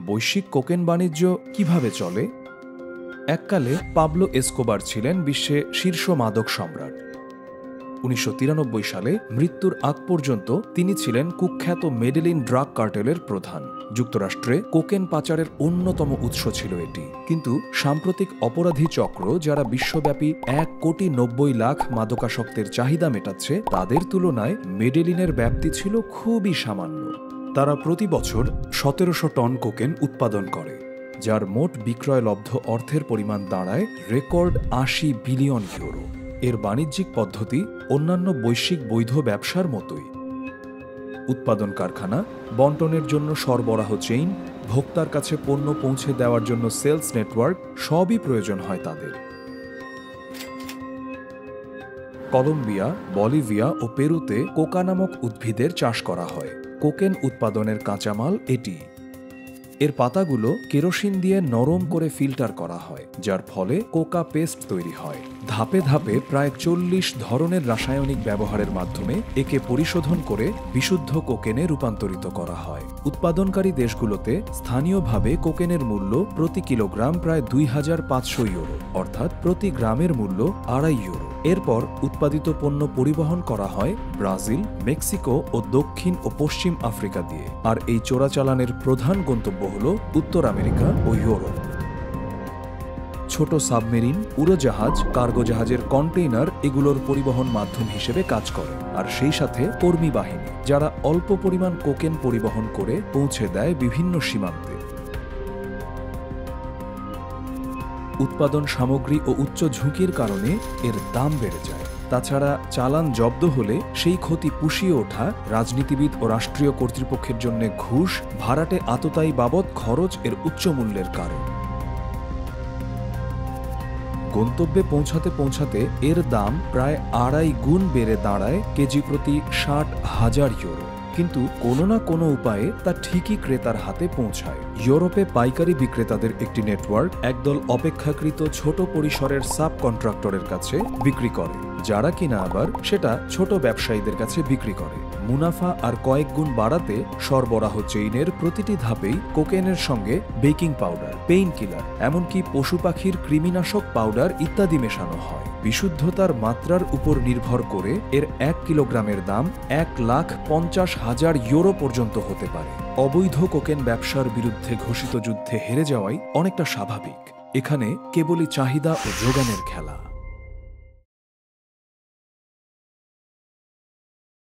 বৈশ্বিক কোকেন বাণিজ্য কিভাবে চলে? এককালে পাবলো এসকোবার ছিলেন বিশ্বে শীর্ষ মাদক সম্রাট। ১৯৯৩ সালে মৃত্যুর আগ পর্যন্ত তিনি ছিলেন কুখ্যাত মেডেলিন ড্রাগ কার্টেলের প্রধান। যুক্তরাষ্ট্রে কোকেন পাচারের অন্যতম উৎস ছিল এটি। কিন্তু সাম্প্রতিক অপরাধী চক্র যারা বিশ্বব্যাপী ১,৯০,০০,০০০ মাদকাসক্তের চাহিদা মেটাচ্ছে, তাদের তুলনায় মেডেলিনের ব্যাপ্তি ছিল খুবই সামান্য। তারা প্রতি বছর ১৭০০ টন কোকেন উৎপাদন করে, যার মোট বিক্রয়লব্ধ অর্থের পরিমাণ দাঁড়ায় রেকর্ড ৮০ বিলিয়ন ইউরো। এর বাণিজ্যিক পদ্ধতি অন্যান্য বৈশ্বিক বৈধ ব্যবসার মতোই। উৎপাদন কারখানা, বন্টনের জন্য সরবরাহ চেইন, ভোক্তার কাছে পণ্য পৌঁছে দেওয়ার জন্য সেলস নেটওয়ার্ক, সবই প্রয়োজন হয় তাদের। কলম্বিয়া, বলিভিয়া ও পেরুতে কোকা নামক উদ্ভিদের চাষ করা হয়। কোকেন উৎপাদনের কাঁচামাল এটি। এর পাতাগুলো কেরোসিন দিয়ে নরম করে ফিল্টার করা হয়, যার ফলে কোকা পেস্ট তৈরি হয়। ধাপে ধাপে প্রায় ৪০ ধরনের রাসায়নিক ব্যবহারের মাধ্যমে একে পরিশোধন করে বিশুদ্ধ কোকেনে রূপান্তরিত করা হয়। উৎপাদনকারী দেশগুলোতে স্থানীয়ভাবে কোকেনের মূল্য প্রতি কিলোগ্রাম প্রায় ২৫০০ ইউরো, অর্থাৎ প্রতি গ্রামের মূল্য ২.৫ ইউরো। এরপর উৎপাদিত পণ্য পরিবহন করা হয় ব্রাজিল, মেক্সিকো ও দক্ষিণ ও পশ্চিম আফ্রিকা দিয়ে। আর এই চোরাচালানের প্রধান গন্তব্য হল উত্তর আমেরিকা ও ইউরোপ। ছোট সাবমেরিন, উড়োজাহাজ, কার্গো জাহাজের কন্টেইনার এগুলোর পরিবহন মাধ্যম হিসেবে কাজ করে। আর সেই সাথে কর্মী বাহিনী, যারা অল্প পরিমাণ কোকেন পরিবহন করে পৌঁছে দেয় বিভিন্ন সীমান্তে। উৎপাদন সামগ্রী ও উচ্চ ঝুঁকির কারণে এর দাম বেড়ে যায়। তাছাড়া চালান জব্দ হলে সেই ক্ষতি পুষিয়ে ওঠা রাজনীতিবিদ ও রাষ্ট্রীয় কর্তৃপক্ষের জন্য ঘুষ, ভাড়াটে আততায়ী বাবদ খরচ এর উচ্চ মূল্যের কারণ। গন্তব্যে পৌঁছাতে পৌঁছাতে এর দাম প্রায় ২.৫ গুণ বেড়ে দাঁড়ায় কেজি প্রতি ৬০,০০০ ইউরো। কিন্তু কোনো না কোনো উপায়ে তা ঠিকই ক্রেতার হাতে পৌঁছায়। ইউরোপে পাইকারি বিক্রেতাদের একটি নেটওয়ার্ক একদল অপেক্ষাকৃত ছোট পরিসরের সাব কন্ট্রাক্টরের কাছে বিক্রি করে, যারা কিনা আবার সেটা ছোট ব্যবসায়ীদের কাছে বিক্রি করে। মুনাফা আর কয়েক গুণ বাড়াতে সরবরাহ চেইনের প্রতিটি ধাপেই কোকেনের সঙ্গে বেকিং পাউডার, পেইন কিলার, এমনকি পশু পাখির কৃমিনাশক পাউডার ইত্যাদি মেশানো হয়। বিশুদ্ধতার মাত্রার উপর নির্ভর করে এর ১ কিলোগ্রামের দাম ১,৫০,০০০ ইউরো পর্যন্ত হতে পারে। অবৈধ কোকেন ব্যবসার বিরুদ্ধে ঘোষিত যুদ্ধে হেরে যাওয়াই অনেকটা স্বাভাবিক। এখানে কেবলই চাহিদা ও যোগানের খেলা।